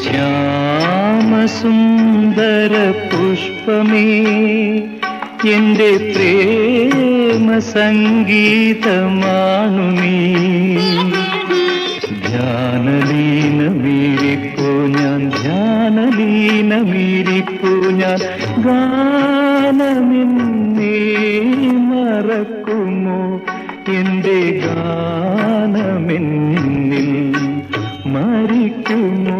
ശ്യാമസുന്ദര പുഷ്പമേ, എന്റെ പ്രേമ സംഗീതമാണു നീ. ധ്യാനലീനമീരിപ്പോ ഞാൻ, ധ്യാനലീനമീരിപ്പോ ഞാൻ. ഗാനമെന്നേ മറക്കുമോ, എന്റെ ഗാനമെന്നിൽ മരിക്കുമോ?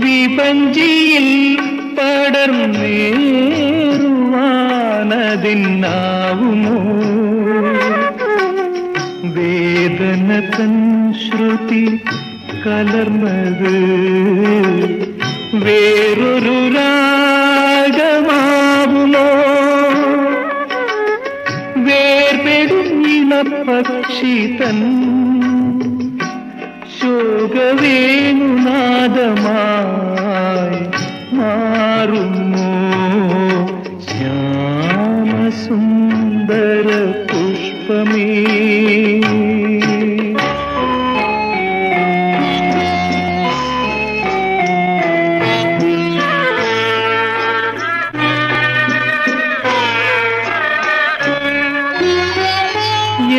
വിപഞ്ചിയിൽ പടർന്നേറുവാനതിന്നാവുമോ? വേദന തൻ ശ്രുതി കലർന്നത് വേറൊരു രാഗമാവുമോ? വേർപെടുന്ന പക്ഷി തൻ ശോകവേണുനാദമായി മാറുമോ? ശ്യാമസുന്ദര പുഷ്പമേ,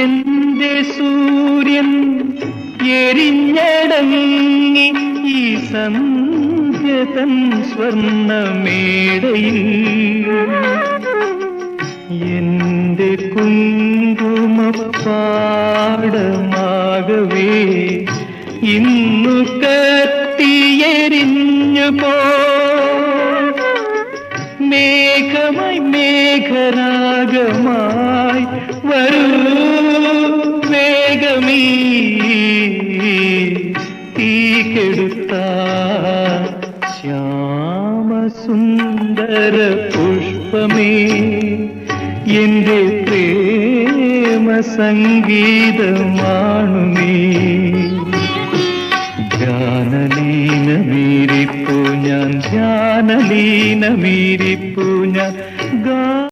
എന്റെ സൂര്യൻ എരിഞ്ഞടങ്ങി ഈ സന്ധ്യ തൻ സ്വർണ്ണമേടയിൽ. എന്റെ കുങ്കുമപ്പാടമാകവേ ഇന്നു കത്തിയെരിഞ്ഞു പോ. മേഘമായി മേഘരാഗമായി വരൂ വേഗമീ തീകെടുത്ത ശ്യാമസുന്ദര പുഷ്പമേ, എന്റെ പ്രേമ സംഗീതമാണു നീ. ധ്യാനലീനമീരിപ്പോ ഞാൻ, ധ്യാനലീനമീരിപ്പോ ഞാൻ.